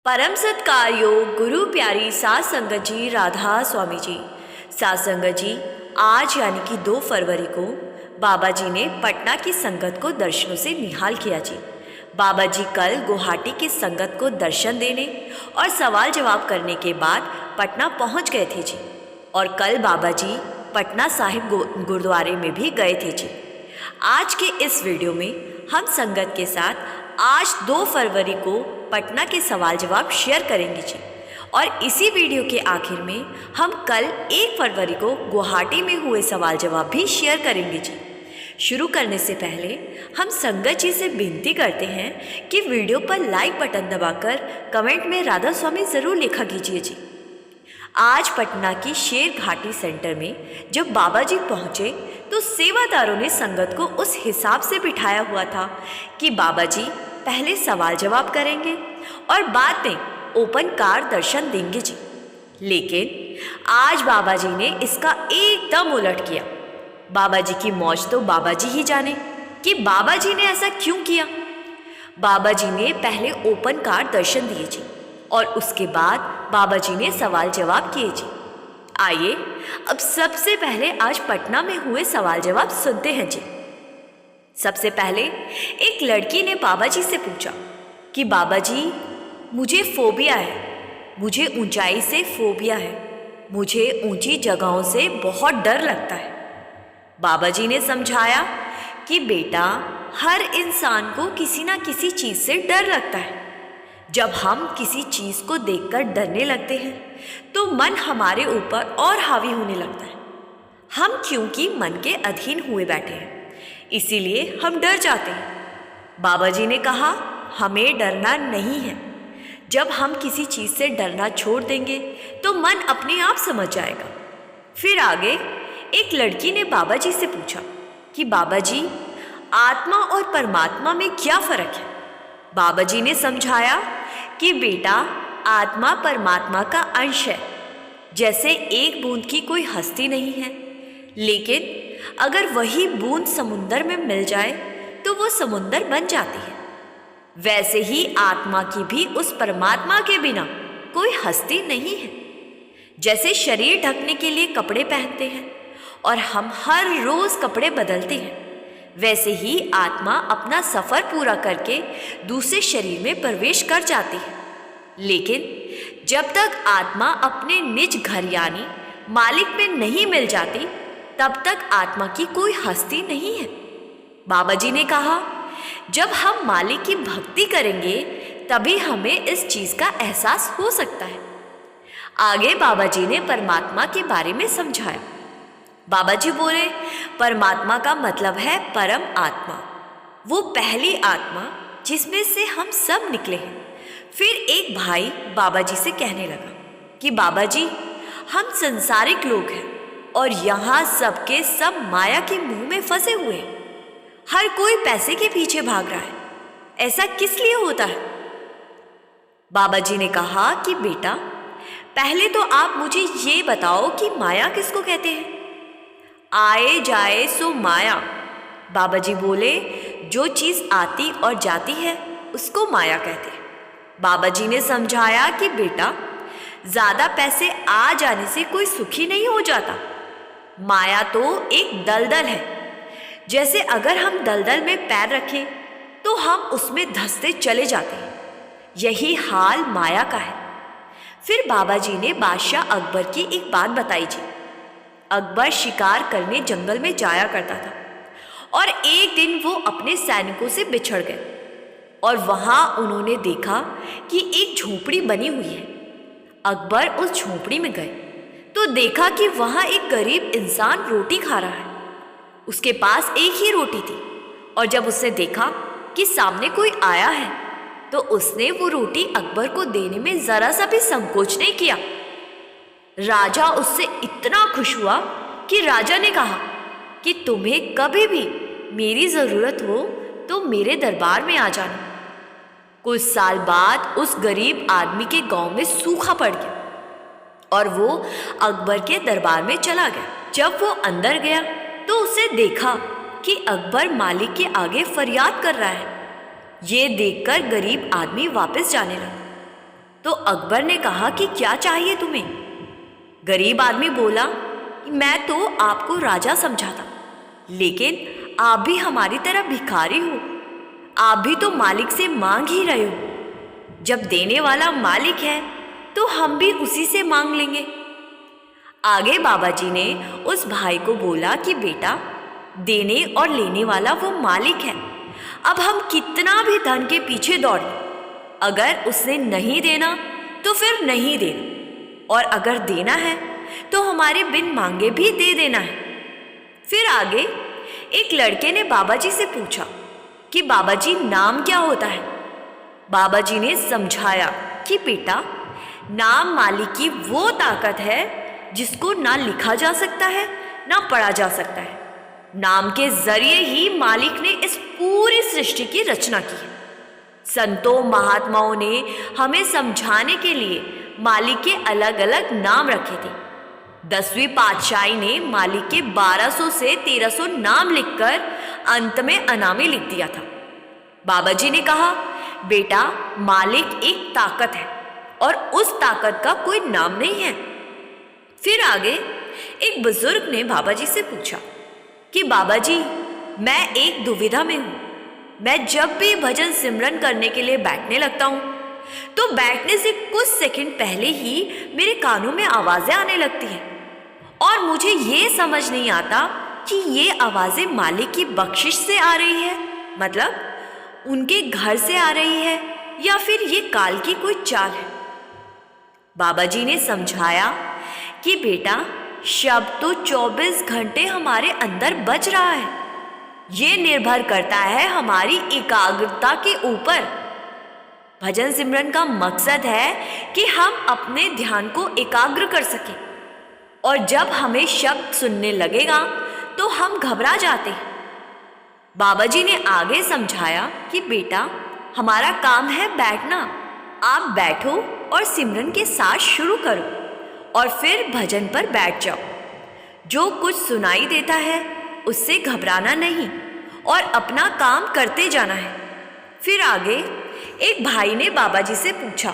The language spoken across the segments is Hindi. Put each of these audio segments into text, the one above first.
परम सत्कार्यो गुरु प्यारी सात संगत जी राधा स्वामी जी। सात संगत जी, आज यानी कि 2 फरवरी को बाबा जी ने पटना की संगत को दर्शनों से निहाल किया जी। बाबा जी कल गुवाहाटी की संगत को दर्शन देने और सवाल जवाब करने के बाद पटना पहुंच गए थे जी। और कल बाबा जी पटना साहिब गुरुद्वारे में भी गए थे जी। आज के इस वीडियो में हम संगत के साथ आज 2 फरवरी को पटना के सवाल जवाब शेयर करेंगे जी। और इसी वीडियो के आखिर में हम कल 1 फरवरी को गुवाहाटी में हुए सवाल जवाब भी शेयर करेंगे जी। शुरू करने से पहले हम संगत जी से विनती करते हैं कि वीडियो पर लाइक बटन दबाकर कमेंट में राधा स्वामी ज़रूर लिखा कीजिए जी। आज पटना की शेर घाटी सेंटर में जब बाबा जी पहुँचे तो सेवादारों ने संगत को उस हिसाब से बिठाया हुआ था कि बाबा जी पहले सवाल जवाब करेंगे और बाद में ओपन कार दर्शन देंगे जी। लेकिन आज बाबा जी ने इसका एकदम उलट किया। बाबा जी की मौज तो बाबा जी ही जाने कि बाबा जी ने ऐसा क्यों किया। बाबा जी ने पहले ओपन कार दर्शन दिए जी और उसके बाद बाबा जी ने सवाल जवाब किए जी। आइए अब सबसे पहले आज पटना में हुए सवाल जवाब सुनते हैं जी। सबसे पहले एक लड़की ने बाबा जी से पूछा कि बाबा जी मुझे फोबिया है, मुझे ऊंचाई से फोबिया है, मुझे ऊंची जगहों से बहुत डर लगता है। बाबा जी ने समझाया कि बेटा हर इंसान को किसी ना किसी चीज़ से डर लगता है। जब हम किसी चीज़ को देखकर डरने लगते हैं तो मन हमारे ऊपर और हावी होने लगता है। हम क्योंकि मन के अधीन हुए बैठे हैं इसीलिए हम डर जाते हैं। बाबा जी ने कहा हमें डरना नहीं है। जब हम किसी चीज़ से डरना छोड़ देंगे तो मन अपने आप समझ जाएगा। फिर आगे एक लड़की ने बाबा जी से पूछा कि बाबा जी आत्मा और परमात्मा में क्या फ़र्क है। बाबा जी ने समझाया कि बेटा आत्मा परमात्मा का अंश है। जैसे एक बूंद की कोई हस्ती नहीं है, लेकिन अगर वही बूंद समुंदर में मिल जाए तो वो समुंदर बन जाती है। वैसे ही आत्मा की भी उस परमात्मा के बिना कोई हस्ती नहीं है। जैसे शरीर ढकने के लिए कपड़े पहनते हैं और हम हर रोज़ कपड़े बदलते हैं, वैसे ही आत्मा अपना सफ़र पूरा करके दूसरे शरीर में प्रवेश कर जाती है। लेकिन जब तक आत्मा अपने निज घर यानी मालिक में नहीं मिल जाती तब तक आत्मा की कोई हस्ती नहीं है। बाबा जी ने कहा जब हम मालिक की भक्ति करेंगे तभी हमें इस चीज़ का एहसास हो सकता है। आगे बाबा जी ने परमात्मा के बारे में समझाया। बाबा जी बोले परमात्मा का मतलब है परम आत्मा, वो पहली आत्मा जिसमें से हम सब निकले हैं। फिर एक भाई बाबा जी से कहने लगा कि बाबा जी हम संसारिक लोग हैं और यहाँ सबके सब माया के मुंह में फंसे हुए हैं। हर कोई पैसे के पीछे भाग रहा है, ऐसा किस लिए होता है। बाबा जी ने कहा कि बेटा पहले तो आप मुझे ये बताओ कि माया किसको कहते हैं। आए जाए सो माया। बाबा जी बोले जो चीज़ आती और जाती है उसको माया कहते हैं। बाबा जी ने समझाया कि बेटा ज़्यादा पैसे आ जाने से कोई सुखी नहीं हो जाता। माया तो एक दलदल है। जैसे अगर हम दलदल में पैर रखें तो हम उसमें धंसते चले जाते हैं। यही हाल माया का है। फिर बाबा जी ने बादशाह अकबर की एक बात बताई जी। अकबर शिकार करने जंगल में जाया करता था और एक दिन वो अपने सैनिकों से बिछड़ गए और वहाँ उन्होंने देखा कि एक झोपड़ी बनी हुई है। अकबर उस झोपड़ी में गए तो देखा कि वहाँ एक गरीब इंसान रोटी खा रहा है। उसके पास एक ही रोटी थी और जब उसने देखा कि सामने कोई आया है तो उसने वो रोटी अकबर को देने में ज़रा सा भी संकोच नहीं किया। राजा उससे इतना खुश हुआ कि राजा ने कहा कि तुम्हें कभी भी मेरी ज़रूरत हो तो मेरे दरबार में आ जाना। कुछ साल बाद उस गरीब आदमी के गांव में सूखा पड़ गया और वो अकबर के दरबार में चला गया। जब वो अंदर गया तो उसे देखा कि अकबर मालिक के आगे फरियाद कर रहा है। ये देखकर गरीब आदमी वापस जाने लगा तो अकबर ने कहा कि क्या चाहिए तुम्हें? गरीब आदमी बोला कि मैं तो आपको राजा समझा था, लेकिन आप भी हमारी तरह भिखारी हो। आप भी तो मालिक से मांग ही रहे हो। जब देने वाला मालिक है तो हम भी उसी से मांग लेंगे। आगे बाबा जी ने उस भाई को बोला कि बेटा, देने और लेने वाला वो मालिक है। अब हम कितना भी धन के पीछे दौड़ लें, अगर उसने नहीं देना तो फिर नहीं देना, और अगर देना है तो हमारे बिन मांगे भी दे देना है। फिर आगे एक लड़के ने बाबा जी से पूछा कि बाबा जी, नाम क्या होता है? बाबा जी ने समझाया कि बेटा, नाम मालिक की वो ताकत है जिसको ना लिखा जा सकता है ना पढ़ा जा सकता है। नाम के जरिए ही मालिक ने इस पूरी सृष्टि की रचना की है। संतों महात्माओं ने हमें समझाने के लिए मालिक के अलग अलग नाम रखे थे। 10वीं पातशाही ने मालिक के 1200 से 1300 नाम लिखकर अंत में अनामी लिख दिया था। बाबा जी ने कहा, बेटा, मालिक एक ताकत है और उस ताकत का कोई नाम नहीं है। फिर आगे एक बुजुर्ग ने बाबा जी से पूछा कि बाबा जी, मैं एक दुविधा में हूँ। मैं जब भी भजन सिमरन करने के लिए बैठने लगता हूँ तो बैठने से कुछ सेकंड पहले ही मेरे कानों में आवाज़ें आने लगती हैं, और मुझे ये समझ नहीं आता कि ये आवाज़ें मालिक की बख्शिश से आ रही है, मतलब उनके घर से आ रही है, या फिर ये काल की कोई चाल है। बाबा जी ने समझाया कि बेटा, शब्द तो 24 घंटे हमारे अंदर बज रहा है। ये निर्भर करता है हमारी एकाग्रता के ऊपर। भजन सिमरन का मकसद है कि हम अपने ध्यान को एकाग्र कर सकें, और जब हमें शब्द सुनने लगेगा तो हम घबरा जाते हैं। बाबा जी ने आगे समझाया कि बेटा, हमारा काम है बैठना। आप बैठो और सिमरन के साथ शुरू करो, और फिर भजन पर बैठ जाओ। जो कुछ सुनाई देता है उससे घबराना नहीं और अपना काम करते जाना है। फिर आगे एक भाई ने बाबा जी से पूछा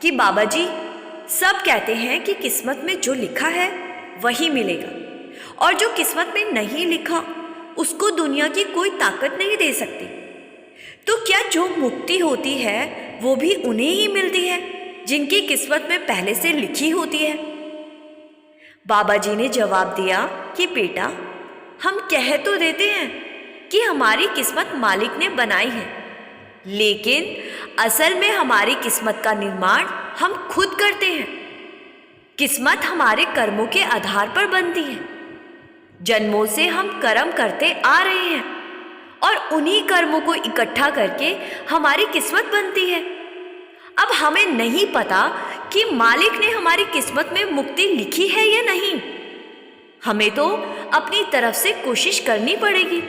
कि बाबा जी, सब कहते हैं कि किस्मत में जो लिखा है वही मिलेगा, और जो किस्मत में नहीं लिखा उसको दुनिया की कोई ताकत नहीं दे सकती। तो क्या जो मुक्ति होती है वो भी उन्हें ही मिलती है जिनकी किस्मत में पहले से लिखी होती है? बाबा जी ने जवाब दिया कि बेटा, हम कह तो देते हैं कि हमारी किस्मत मालिक ने बनाई है, लेकिन असल में हमारी किस्मत का निर्माण हम खुद करते हैं। किस्मत हमारे कर्मों के आधार पर बनती है। जन्मों से हम कर्म करते आ रहे हैं, और उन्हीं कर्मों को इकट्ठा करके हमारी किस्मत बनती है। अब हमें नहीं पता कि मालिक ने हमारी किस्मत में मुक्ति लिखी है या नहीं। हमें तो अपनी तरफ से कोशिश करनी पड़ेगी।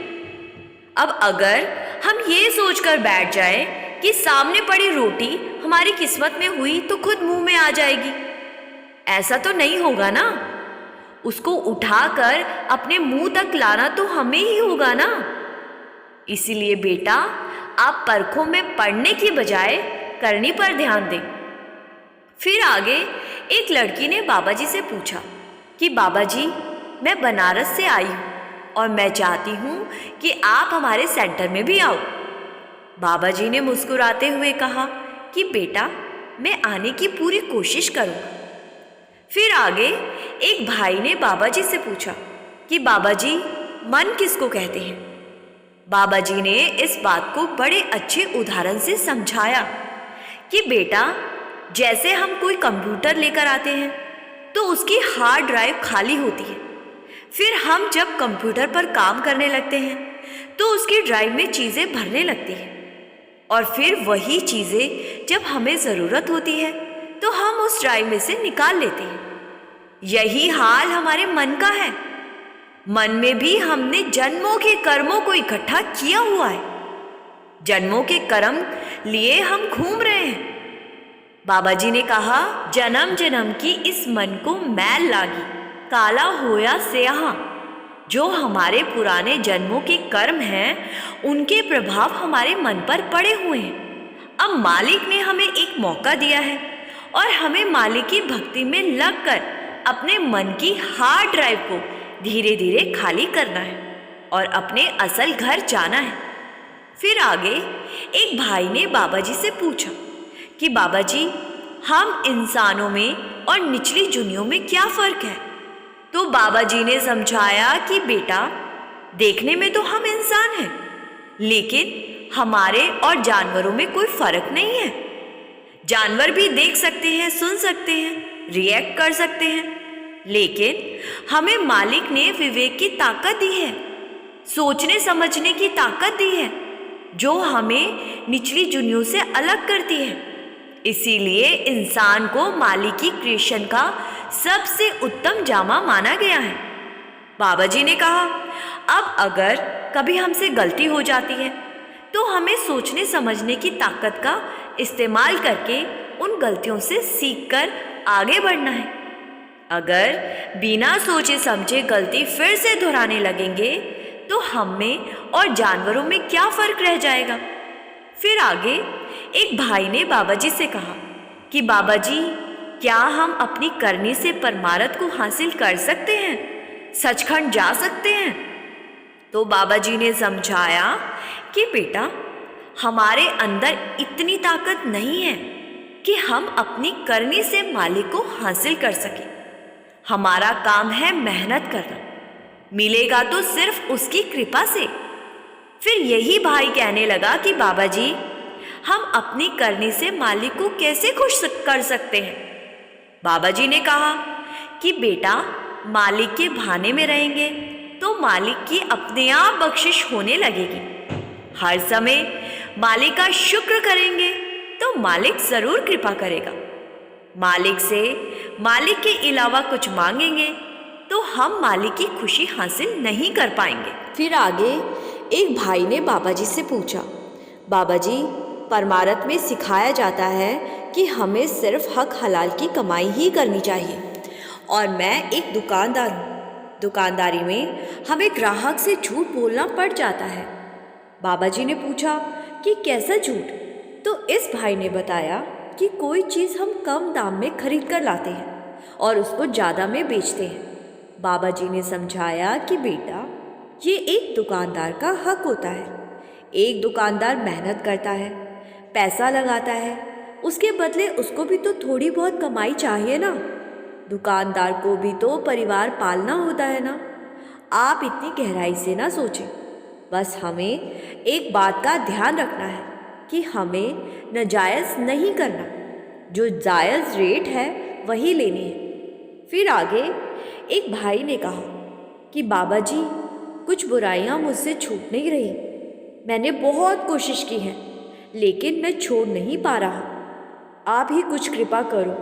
अब अगर हम ये सोचकर बैठ जाएं कि सामने पड़ी रोटी हमारी किस्मत में हुई तो खुद मुंह में आ जाएगी, ऐसा तो नहीं होगा ना। उसको उठाकर अपने मुंह तक लाना तो हमें ही होगा ना। इसीलिए बेटा, आप परखों में पढ़ने की बजाय करनी पर ध्यान दें। फिर आगे एक लड़की ने बाबा जी से पूछा कि बाबा जी, मैं बनारस से आई हूँ और मैं चाहती हूँ कि आप हमारे सेंटर में भी आओ। बाबा जी ने मुस्कुराते हुए कहा कि बेटा, मैं आने की पूरी कोशिश करूँगा। फिर आगे एक भाई ने बाबा जी से पूछा कि बाबा जी, मन किसको कहते हैं? बाबा जी ने इस बात को बड़े अच्छे उदाहरण से समझाया कि बेटा, जैसे हम कोई कंप्यूटर लेकर आते हैं तो उसकी हार्ड ड्राइव खाली होती है। फिर हम जब कंप्यूटर पर काम करने लगते हैं तो उसकी ड्राइव में चीज़ें भरने लगती हैं, और फिर वही चीज़ें जब हमें ज़रूरत होती है तो हम उस ड्राइव में से निकाल लेते हैं। यही हाल हमारे मन का है। मन में भी हमने जन्मों के कर्मों को इकट्ठा किया हुआ है। जन्मों के कर्म लिए हम घूम रहे हैं। बाबा जी ने कहा, जन्म जन्म की इस मन को मैल लागी, काला होया स्याहा। जो हमारे पुराने जन्मों के कर्म हैं उनके प्रभाव हमारे मन पर पड़े हुए हैं। अब मालिक ने हमें एक मौका दिया है और हमें मालिक की भक्ति में लगकर अपने मन की हार्ड ड्राइव को धीरे धीरे खाली करना है और अपने असल घर जाना है। फिर आगे एक भाई ने बाबा जी से पूछा कि बाबा जी, हम इंसानों में और निचली जुनियों में क्या फ़र्क है? तो बाबा जी ने समझाया कि बेटा, देखने में तो हम इंसान हैं, लेकिन हमारे और जानवरों में कोई फ़र्क नहीं है। जानवर भी देख सकते हैं, सुन सकते हैं, रिएक्ट कर सकते हैं, लेकिन हमें मालिक ने विवेक की ताकत दी है, सोचने समझने की ताकत दी है, जो हमें निचली जुनियों से अलग करती है। इसीलिए इंसान को मालिक की क्रिएशन का सबसे उत्तम जामा माना गया है। बाबा जी ने कहा, अब अगर कभी हमसे गलती हो जाती है तो हमें सोचने समझने की ताकत का इस्तेमाल करके उन गलतियों से सीखकर आगे बढ़ना है। अगर बिना सोचे समझे गलती फिर से दोहराने लगेंगे तो हम में और जानवरों में क्या फ़र्क रह जाएगा? फिर आगे एक भाई ने बाबा जी से कहा कि बाबा जी, क्या हम अपनी करनी से परमार्थ को हासिल कर सकते हैं, सचखंड जा सकते हैं? तो बाबा जी ने समझाया कि बेटा, हमारे अंदर इतनी ताकत नहीं है कि हम अपनी करनी से मालिक को हासिल कर सकें। हमारा काम है मेहनत करना, मिलेगा तो सिर्फ उसकी कृपा से। फिर यही भाई कहने लगा कि बाबा जी, हम अपनी करनी से मालिक को कैसे खुश कर सकते हैं? बाबा जी ने कहा कि बेटा, मालिक के भाने में रहेंगे तो मालिक की अपने आप बख्शिश होने लगेगी। हर समय मालिक का शुक्र करेंगे तो मालिक ज़रूर कृपा करेगा। मालिक से मालिक के अलावा कुछ मांगेंगे तो हम मालिक की खुशी हासिल नहीं कर पाएंगे। फिर आगे एक भाई ने बाबा जी से पूछा, बाबा जी, परमार्थ में सिखाया जाता है कि हमें सिर्फ हक हलाल की कमाई ही करनी चाहिए, और मैं एक दुकानदार हूँ। दुकानदारी में हमें ग्राहक से झूठ बोलना पड़ जाता है। बाबा जी ने पूछा कि कैसा झूठ? तो इस भाई ने बताया कि कोई चीज़ हम कम दाम में खरीद कर लाते हैं और उसको ज़्यादा में बेचते हैं। बाबा जी ने समझाया कि बेटा, ये एक दुकानदार का हक होता है। एक दुकानदार मेहनत करता है, पैसा लगाता है, उसके बदले उसको भी तो थोड़ी बहुत कमाई चाहिए ना। दुकानदार को भी तो परिवार पालना होता है ना। आप इतनी गहराई से ना सोचें। बस हमें एक बात का ध्यान रखना है कि हमें नाजायज़ नहीं करना, जो जायज़ रेट है वही लेनी है। फिर आगे एक भाई ने कहा कि बाबा जी, कुछ बुराइयां मुझसे छूट नहीं रही। मैंने बहुत कोशिश की है, लेकिन मैं छोड़ नहीं पा रहा। आप ही कुछ कृपा करो।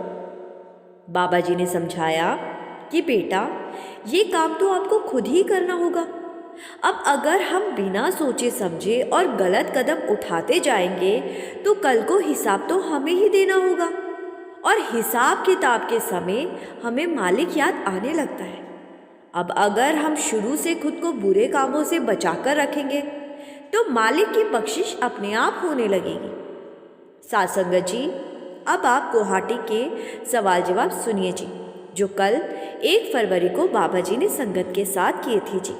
बाबा जी ने समझाया कि बेटा, ये काम तो आपको खुद ही करना होगा। अब अगर हम बिना सोचे समझे और गलत कदम उठाते जाएंगे तो कल को हिसाब तो हमें ही देना होगा, और हिसाब किताब के समय हमें मालिक याद आने लगता है। अब अगर हम शुरू से खुद को बुरे कामों से बचाकर रखेंगे तो मालिक की बख्शिश अपने आप होने लगेगी। साथ संगत जी, अब आप गुवाहाटी के सवाल जवाब सुनिए जी, जो कल 1 फरवरी को बाबा जी ने संगत के साथ किए थे जी।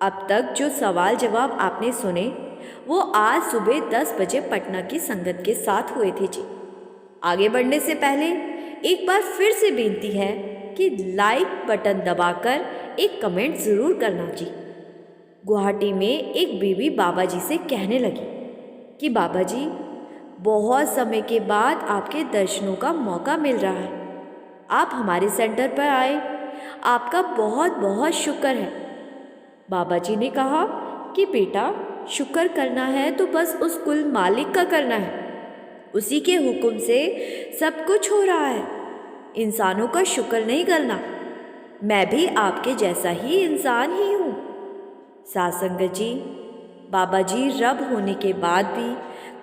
अब तक जो सवाल जवाब आपने सुने वो आज सुबह 10 बजे पटना की संगत के साथ हुए थे जी। आगे बढ़ने से पहले एक बार फिर से बेनती है कि लाइक बटन दबाकर एक कमेंट ज़रूर करना जी। गुवाहाटी में एक बेबी बाबा जी से कहने लगी कि बाबा जी, बहुत समय के बाद आपके दर्शनों का मौका मिल रहा है। आप हमारे सेंटर पर आए, आपका बहुत बहुत शुक्र है। बाबा जी ने कहा कि बेटा, शुक्र करना है तो बस उस कुल मालिक का करना है। उसी के हुक्म से सब कुछ हो रहा है। इंसानों का शुक्र नहीं करना। मैं भी आपके जैसा ही इंसान ही हूँ। साथ संगत जी, बाबा जी रब होने के बाद भी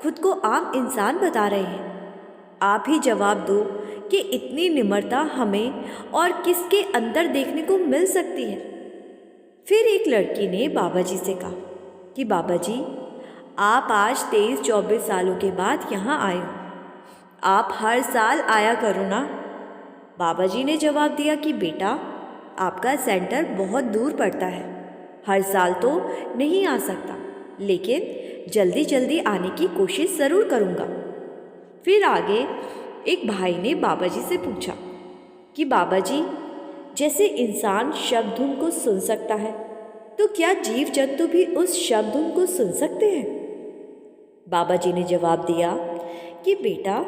खुद को आम इंसान बता रहे हैं। आप ही जवाब दो कि इतनी निम्रता हमें और किसके अंदर देखने को मिल सकती है। फिर एक लड़की ने बाबा जी से कहा कि बाबा जी, आप आज 23-24 सालों के बाद यहाँ आए हो। आप हर साल आया करो ना। बाबा जी ने जवाब दिया कि बेटा, आपका सेंटर बहुत दूर पड़ता है, हर साल तो नहीं आ सकता, लेकिन जल्दी जल्दी आने की कोशिश ज़रूर करूँगा। फिर आगे एक भाई ने बाबा जी से पूछा कि बाबा जी, जैसे इंसान शब्द धुन को सुन सकता है, तो क्या जीव जंतु भी उस शब्द धुन को सुन सकते हैं? बाबा जी ने जवाब दिया कि बेटा,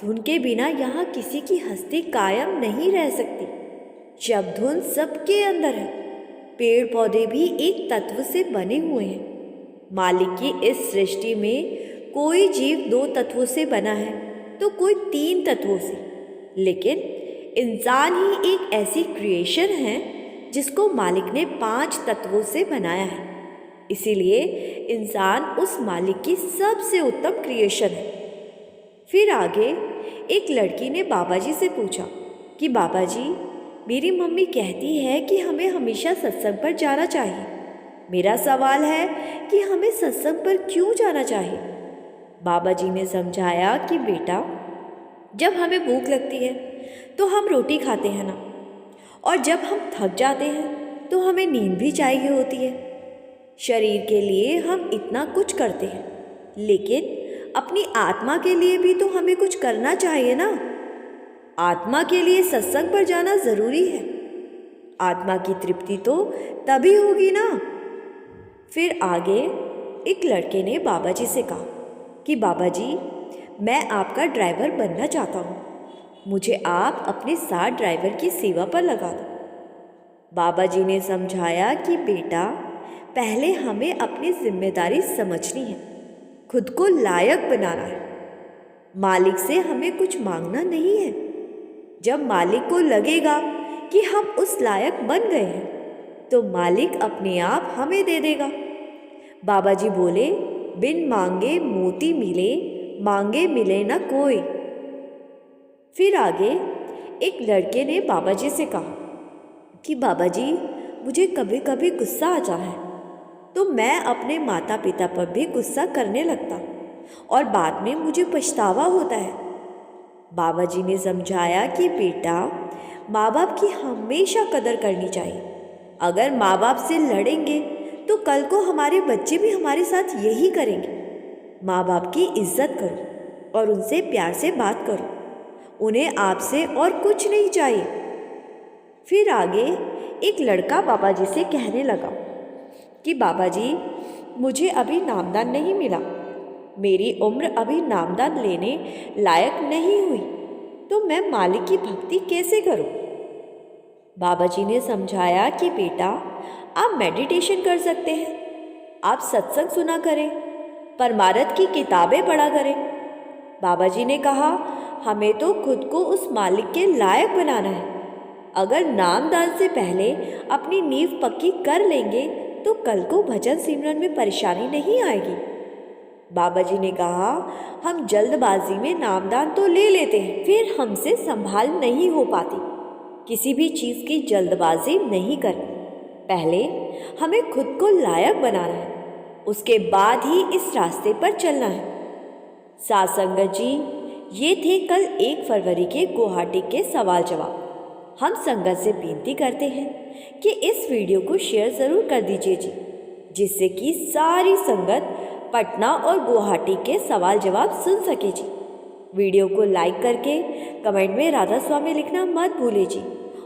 धुन के बिना यहाँ किसी की हस्ती कायम नहीं रह सकती। शब्द धुन सबके अंदर है। पेड़ पौधे भी एक तत्व से बने हुए हैं। मालिक की इस सृष्टि में कोई जीव 2 तत्वों से बना है तो कोई 3 तत्वों से, लेकिन इंसान ही एक ऐसी क्रिएशन है जिसको मालिक ने 5 तत्वों से बनाया है। इसीलिए इंसान उस मालिक की सबसे उत्तम क्रिएशन है। फिर आगे एक लड़की ने बाबा जी से पूछा कि बाबा जी, मेरी मम्मी कहती है कि हमें हमेशा सत्संग पर जाना चाहिए। मेरा सवाल है कि हमें सत्संग पर क्यों जाना चाहिए? बाबा जी ने समझाया कि बेटा, जब हमें भूख लगती है तो हम रोटी खाते हैं ना, और जब हम थक जाते हैं तो हमें नींद भी चाहिए होती है। शरीर के लिए हम इतना कुछ करते हैं, लेकिन अपनी आत्मा के लिए भी तो हमें कुछ करना चाहिए ना। आत्मा के लिए सत्संग पर जाना ज़रूरी है। आत्मा की तृप्ति तो तभी होगी ना। फिर आगे एक लड़के ने बाबा जी से कहा कि बाबा जी, मैं आपका ड्राइवर बनना चाहता हूँ, मुझे आप अपने साथ ड्राइवर की सेवा पर लगा दो। बाबा जी ने समझाया कि बेटा, पहले हमें अपनी जिम्मेदारी समझनी है, खुद को लायक बनाना है। मालिक से हमें कुछ मांगना नहीं है। जब मालिक को लगेगा कि हम उस लायक बन गए हैं तो मालिक अपने आप हमें दे देगा। बाबा जी बोले, बिन मांगे मोती मिले, मांगे मिले न कोई। फिर आगे एक लड़के ने बाबा जी से कहा कि बाबा जी, मुझे कभी कभी गुस्सा आ जाता है तो मैं अपने माता पिता पर भी गुस्सा करने लगता और बाद में मुझे पछतावा होता है। बाबा जी ने समझाया कि बेटा, माँ बाप की हमेशा कदर करनी चाहिए। अगर माँ बाप से लड़ेंगे तो कल को हमारे बच्चे भी हमारे साथ यही करेंगे। माँ बाप की इज्जत करो और उनसे प्यार से बात करो, उन्हें आपसे और कुछ नहीं चाहिए। फिर आगे एक लड़का बाबा जी से कहने लगा कि बाबा जी, मुझे अभी नामदान नहीं मिला, मेरी उम्र अभी नामदान लेने लायक नहीं हुई, तो मैं मालिक की भक्ति कैसे करूं? बाबा जी ने समझाया कि बेटा, आप मेडिटेशन कर सकते हैं, आप सत्संग सुना करें, परमार्थ की किताबें पढ़ा करें। बाबा जी ने कहा, हमें तो खुद को उस मालिक के लायक बनाना है। अगर नामदान से पहले अपनी नींव पक्की कर लेंगे तो कल को भजन सिमरन में परेशानी नहीं आएगी। बाबा जी ने कहा, हम जल्दबाजी में नामदान तो ले लेते हैं, फिर हमसे संभाल नहीं हो पाती। किसी भी चीज़ की जल्दबाजी नहीं करनी, पहले हमें खुद को लायक बनाना है, उसके बाद ही इस रास्ते पर चलना है। साथ संगत जी, ये थे कल 1 फरवरी के गुवाहाटी के सवाल जवाब। हम संगत से बेनती करते हैं कि इस वीडियो को शेयर ज़रूर कर दीजिए जी, जिससे कि सारी संगत पटना और गुवाहाटी के सवाल जवाब सुन सके जी। वीडियो को लाइक करके कमेंट में राधा स्वामी लिखना मत भूलिए जी।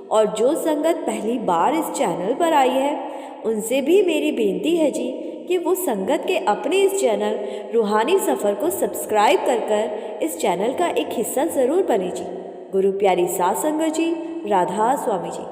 और जो संगत पहली बार इस चैनल पर आई है, उनसे भी मेरी बेनती है जी कि वो संगत के अपने इस चैनल रूहानी सफ़र को सब्सक्राइब कर इस चैनल का एक हिस्सा ज़रूर बने जी। गुरु प्यारी साथ संगत जी, राधा स्वामी जी।